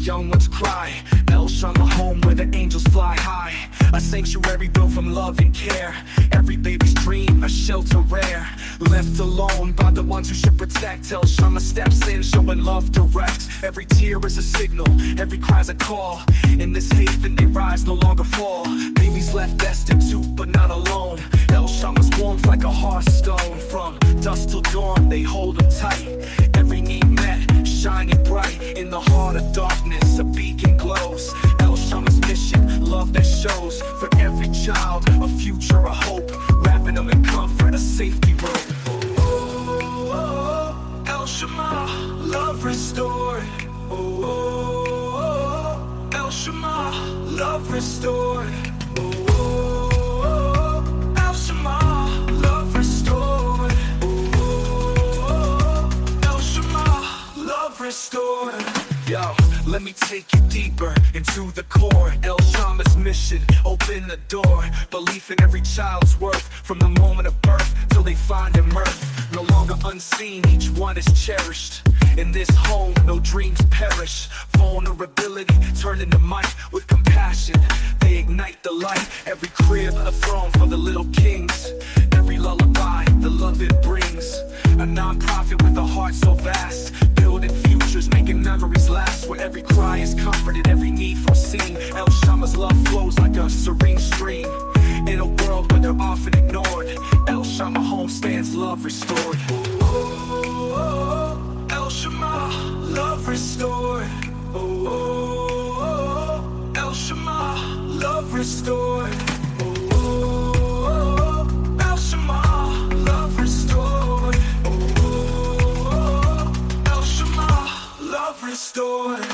young ones cry. El Shama home where the angels fly high. A sanctuary built from love and care. Every baby's dream, a shelter rare. Left alone by the ones who should protect. El Shama steps in, showing love direct. Every tear is a signal, every cry's a call. In this haven they rise, no longer fall. Babies left destitute, but not alone. El Shama's warmth like a hearthstone. From dusk till dawn, they hold them tight. Every need met, shining bright. In the heart of darkness, a beacon glows. El Shama's mission, love that shows. For every child, a future, a hope. Wrapping them in comfort, a safety rope. Oh, El Shama, love restored. Oh, El Shama, love restored. Oh, El Shama, love restored. Oh, El Shama, love restored. Yo, let me take you deeper into the core. El Shama's mission, open the door. Belief in every child's worth, from the moment of birth till they find their mirth. No longer unseen, each one is cherished. In this home, no dreams perish. Vulnerability turned into might. With compassion, they ignite the light. Every crib, a throne for the little kings. Every lullaby, the love it brings. A non-profit with a heart so vast. Building futures, making memories last. Where every cry is comforted, every need foreseen. El Shama's love flows like a serene stream. In a world where they're often ignored, El Shama home stands, love restored. Oh, El Shama, love restored. Oh, El Shama, love restored. Oh, El Shama, love restored. Oh, El Shama, love restored.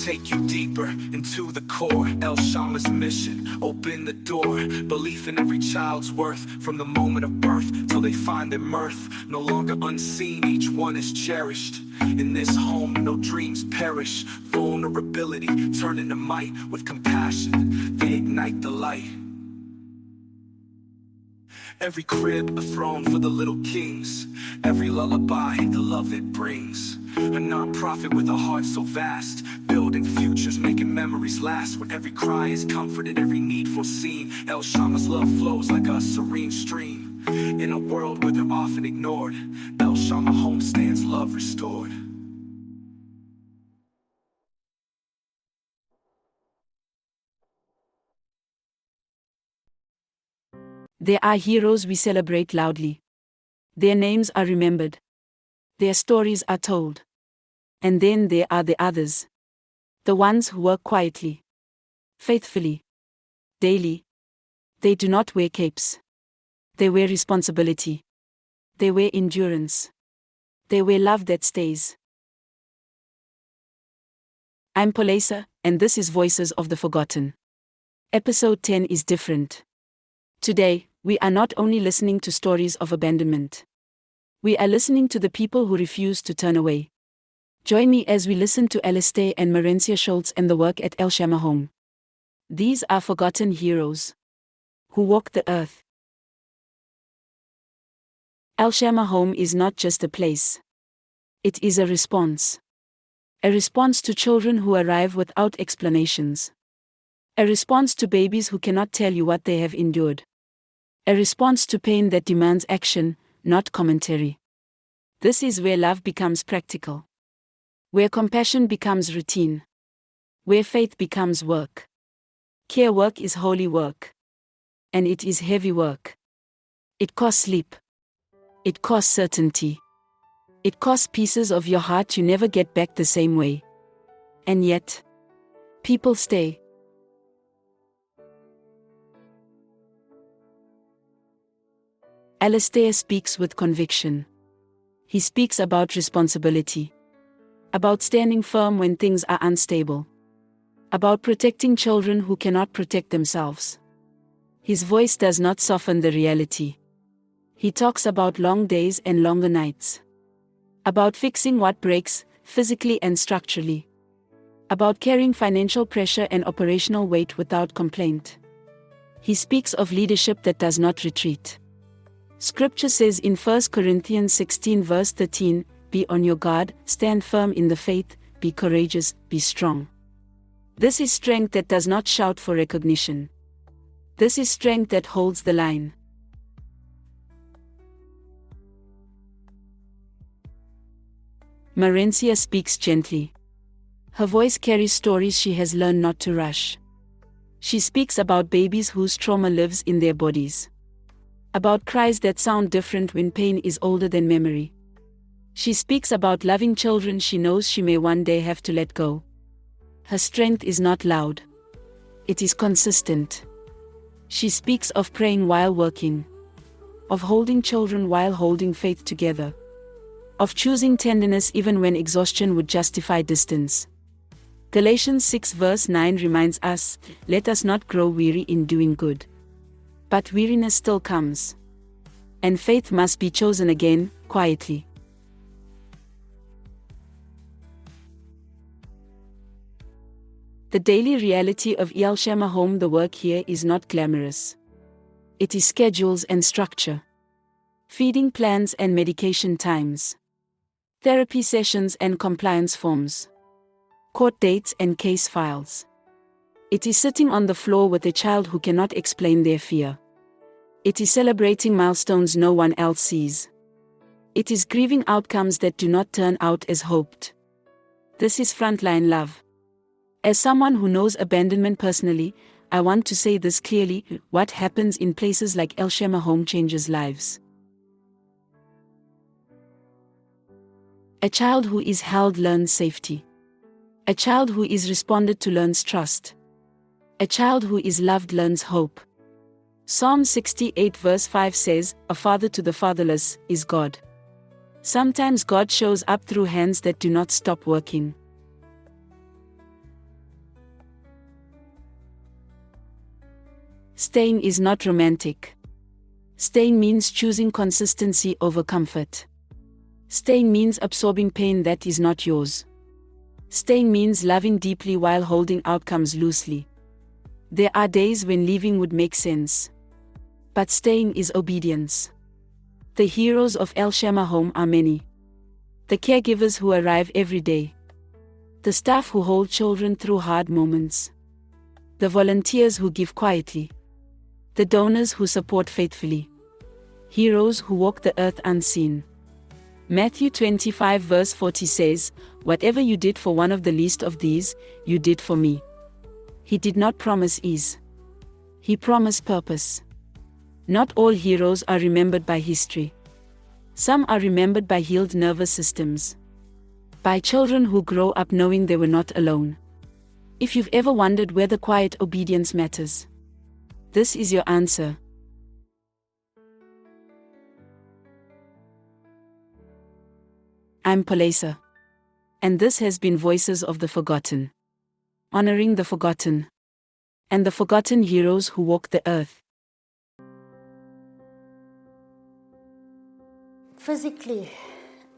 Take you deeper into the core. El Shama's mission, open the door. Belief in every child's worth, from the moment of birth till they find their mirth. No longer unseen, each one is cherished. In this home, no dreams perish. Vulnerability turn into might. With compassion, they ignite the light. Every crib, a throne for the little kings. Every lullaby, the love it brings. A non-profit with a heart so vast. Building futures, making memories last. Where every cry is comforted, every need foreseen. El Shama's love flows like a serene stream. In a world where they're often ignored, El Shama home stands, love restored. There are heroes we celebrate loudly. Their names are remembered. Their stories are told. And then there are the others. The ones who work quietly, faithfully, daily. They do not wear capes. They wear responsibility. They wear endurance. They wear love that stays. I'm Polesa, and this is Voices of the Forgotten. Episode 10 is different. Today, we are not only listening to stories of abandonment. We are listening to the people who refuse to turn away. Join me as we listen to Alistair and Merencia Scholtz and the work at El Shama Home. These are forgotten heroes who walk the earth. El Shama Home is not just a place. It is a response. A response to children who arrive without explanations. A response to babies who cannot tell you what they have endured. A response to pain that demands action, not commentary. This is where love becomes practical. Where compassion becomes routine. Where faith becomes work. Care work is holy work. And it is heavy work. It costs sleep. It costs certainty. It costs pieces of your heart you never get back the same way. And yet, people stay. Alistair speaks with conviction. He speaks about responsibility. About standing firm when things are unstable. About protecting children who cannot protect themselves. His voice does not soften the reality. He talks about long days and longer nights. About fixing what breaks, physically and structurally. About carrying financial pressure and operational weight without complaint. He speaks of leadership that does not retreat. Scripture says in 1 Corinthians 16 verse 13, "Be on your guard, stand firm in the faith, be courageous, be strong." This is strength that does not shout for recognition. This is strength that holds the line. Merencia speaks gently. Her voice carries stories she has learned not to rush. She speaks about babies whose trauma lives in their bodies. About cries that sound different when pain is older than memory. She speaks about loving children she knows she may one day have to let go. Her strength is not loud. It is consistent. She speaks of praying while working. Of holding children while holding faith together. Of choosing tenderness even when exhaustion would justify distance. Galatians 6 verse 9 reminds us, "Let us not grow weary in doing good." But weariness still comes. And faith must be chosen again, quietly. The daily reality of Elshama home, the work here is not glamorous. It is schedules and structure. Feeding plans and medication times. Therapy sessions and compliance forms. Court dates and case files. It is sitting on the floor with a child who cannot explain their fear. It is celebrating milestones no one else sees. It is grieving outcomes that do not turn out as hoped. This is frontline love. As someone who knows abandonment personally, I want to say this clearly: what happens in places like Elshama home changes lives. A child who is held learns safety. A child who is responded to learns trust. A child who is loved learns hope. Psalm 68 verse 5 says, "A father to the fatherless is God." Sometimes God shows up through hands that do not stop working. Staying is not romantic. Staying means choosing consistency over comfort. Staying means absorbing pain that is not yours. Staying means loving deeply while holding outcomes loosely. There are days when leaving would make sense. But staying is obedience. The heroes of Elshama home are many. The caregivers who arrive every day. The staff who hold children through hard moments. The volunteers who give quietly. The donors who support faithfully. Heroes who walk the earth unseen. Matthew 25 verse 40 says, "Whatever you did for one of the least of these, you did for me." He did not promise ease. He promised purpose. Not all heroes are remembered by history. Some are remembered by healed nervous systems. By children who grow up knowing they were not alone. If you've ever wondered whether quiet obedience matters, this is your answer. I'm Palesa. And this has been Voices of the Forgotten. Honoring the forgotten. And the forgotten heroes who walk the earth. Physically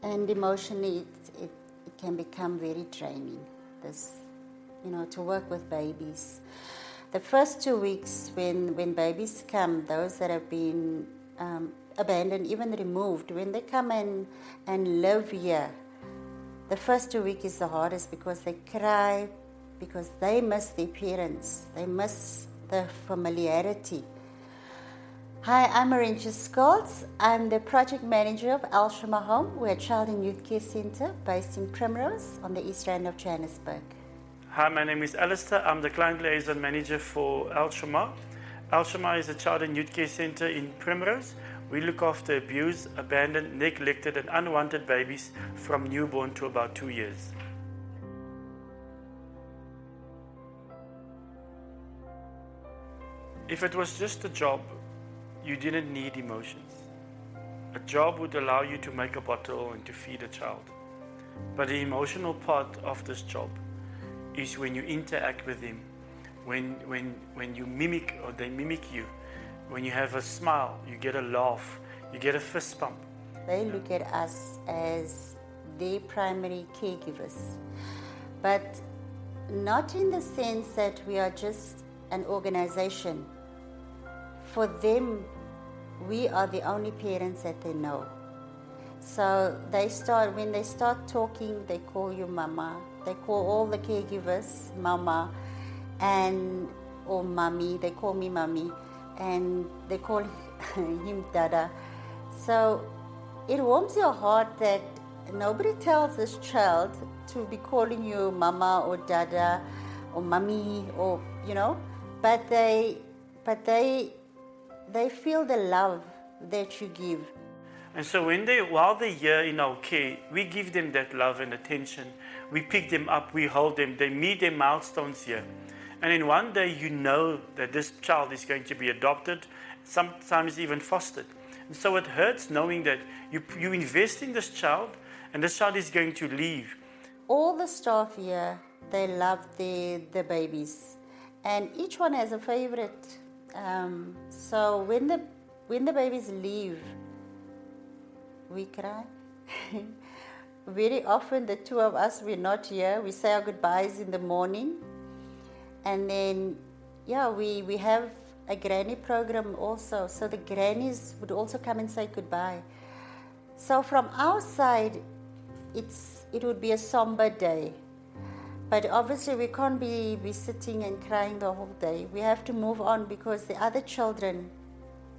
and emotionally, it can become very draining. To work with babies. The first 2 weeks when babies come, those that have been abandoned, even removed, when they come and live here, the first 2 weeks is the hardest because they cry, because they miss their parents, they miss the familiarity. Hi, I'm Merencia Scholtz. I'm the project manager of Elshama Home. We're a child and youth care center based in Primrose on the east rand of Johannesburg. Hi, my name is Alistair. I'm the client liaison manager for Elshama. Elshama is a child and youth care center in Primrose. We look after abused, abandoned, neglected and unwanted babies from newborn to about 2 years. If it was just a job, you didn't need emotions. A job would allow you to make a bottle and to feed a child. But the emotional part of this job is when you interact with them, when you mimic or they mimic you, when you have a smile, you get a laugh, You get a fist bump. They look at us as their primary caregivers, but not in the sense that we are just an organization. For them, we are the only parents that they know. So when they start talking, they call you mama. They call all the caregivers mama or mommy. They call me mommy, and they call him dada. So it warms your heart that nobody tells this child to be calling you mama or dada or mommy, or but they feel the love that you give. And so while they're here in our care, we give them that love and attention. We pick them up, we hold them, they meet their milestones here. And in one day, you know that this child is going to be adopted, sometimes even fostered. And so it hurts knowing that you invest in this child, and this child is going to leave. All the staff here, they love the babies, and each one has a favorite. So when the babies leave, we cry. Very often the two of us, we're not here. We say our goodbyes in the morning, and then we have a granny program also, so the grannies would also come and say goodbye. So from our side, it would be a somber day, but obviously we can't be sitting and crying the whole day. We have to move on, because the other children,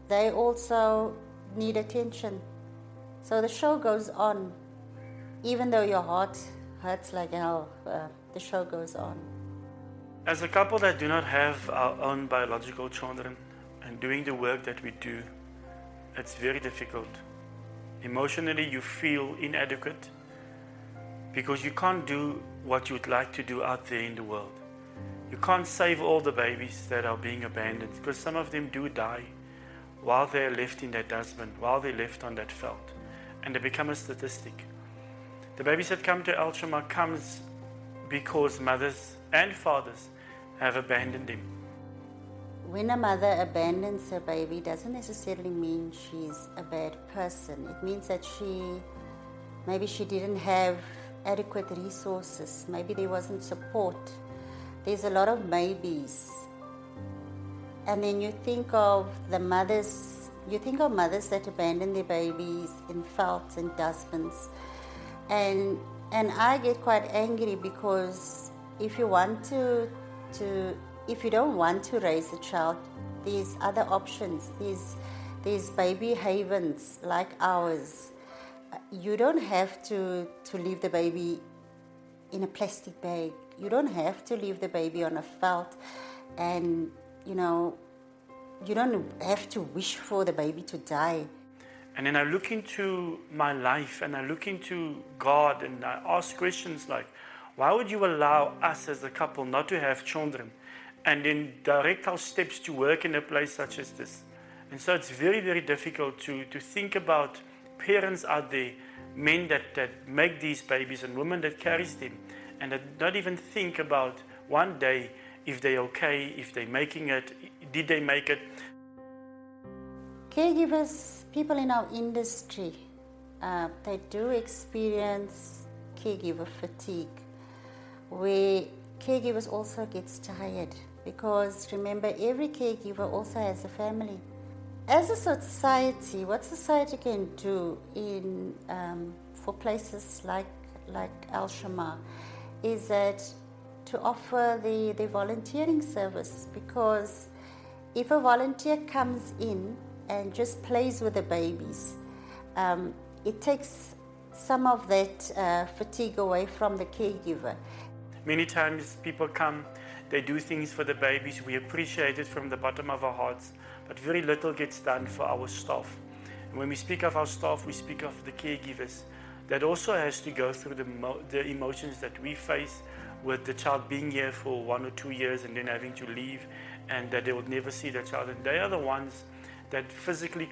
they also need attention. So the show goes on. Even though your heart hurts like hell, the show goes on. As a couple that do not have our own biological children, and doing the work that we do, it's very difficult. Emotionally, you feel inadequate because you can't do what you would like to do out there in the world. You can't save all the babies that are being abandoned, because some of them do die while they're left in that dustbin, while they're left on that veld, and they become a statistic. The babies that come to El Shema comes because mothers and fathers have abandoned them. When a mother abandons her baby, doesn't necessarily mean she's a bad person. It means that maybe she didn't have adequate resources. Maybe there wasn't support. There's a lot of maybes. And then you think of mothers that abandon their babies in velds and dustbins. And I get quite angry, because if you don't want to raise a child, there's other options. There's baby havens like ours. You don't have to leave the baby in a plastic bag. You don't have to leave the baby on a veld, and you don't have to wish for the baby to die. And then I look into my life, and I look into God, and I ask questions like, why would you allow us as a couple not to have children, and then direct our steps to work in a place such as this? And so it's very, very difficult to think about parents out there, men that make these babies, and women that carries them, and that not even think about one day if they're okay, if they're making it, did they make it? Caregivers, people in our industry, they do experience caregiver fatigue, where caregivers also gets tired, because remember, every caregiver also has a family. As a society, what society can do for places like El Shema is that to offer the volunteering service, because if a volunteer comes in and just plays with the babies, it takes some of that fatigue away from the caregiver. Many times people come, they do things for the babies, we appreciate it from the bottom of our hearts, but very little gets done for our staff. And when we speak of our staff, we speak of the caregivers. That also has to go through the emotions that we face with the child being here for 1 or 2 years and then having to leave, and that they will never see the child. And they are the ones that physically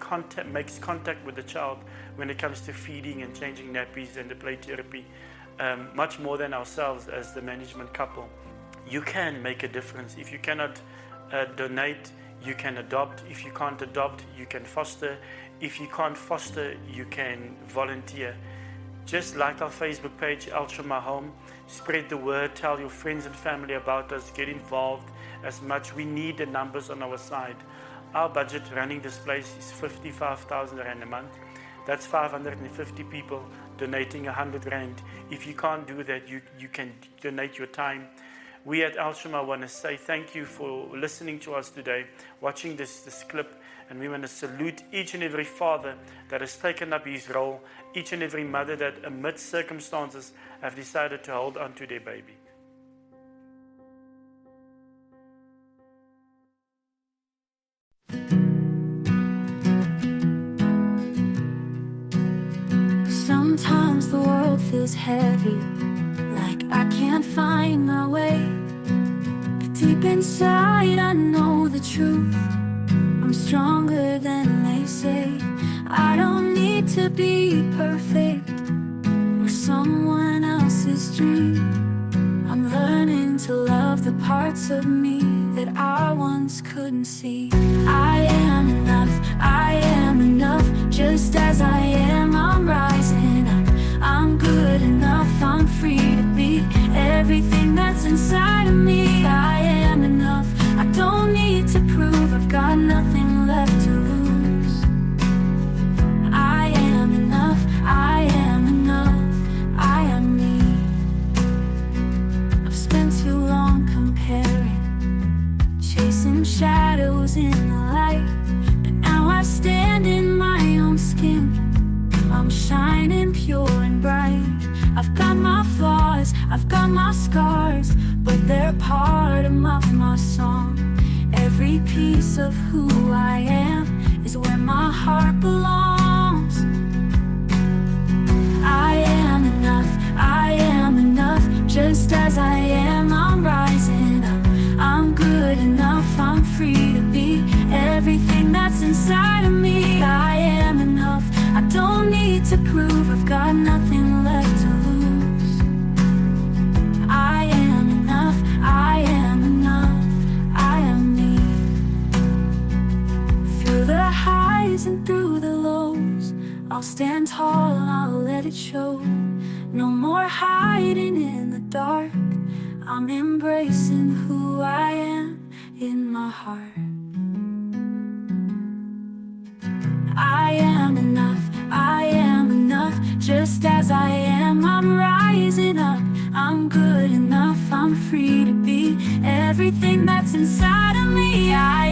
makes contact with the child when it comes to feeding and changing nappies and the play therapy, much more than ourselves as the management couple. You can make a difference. If you cannot donate you can adopt. If you can't adopt, you can foster. If you can't foster, you can volunteer. Just like our Facebook page, El Shema Home, spread the word, tell your friends and family about us, get involved as much. We need the numbers on our side. Our budget running this place is 55,000 Rand a month. That's 550 people donating 100 Rand. If you can't do that, you can donate your time. We at El Shema want to say thank you for listening to us today, watching this clip, and we want to salute each and every father that has taken up his role, each and every mother that amidst circumstances have decided to hold on to their baby. Sometimes the world feels heavy, like I can't find my way. But deep inside I know the truth, I'm stronger than they say. I don't need to be perfect or someone else's dream. I'm learning to love the parts of me that I once couldn't see. I am enough, I am enough. Just as I am, I'm rising up. I'm good enough, I'm free to be everything that's inside of me. I am enough, I don't need to prove I've got nothing left to lose. I am enough, I am enough, I am me. I've spent too long comparing, chasing shadows in the light, but now I stand in my own skin. I'm shining pure and bright. I've got my flaws, I've got my scars, but they're part of my song. Every piece of who I am is where my heart belongs. I am enough, I am enough. Just as I am, I'm rising up. I'm good enough, I'm free to be everything that's inside of me. I am enough, I don't need to prove I've got nothing left to lose. I am enough, I am enough, I am me. Through the highs and through the lows, I'll stand tall and I'll let it show. No more hiding in the dark, I'm embracing who I am in my heart. I am enough, I am enough. Just as I am, I'm rising up. I'm good enough, I'm free to be everything that's inside of me. I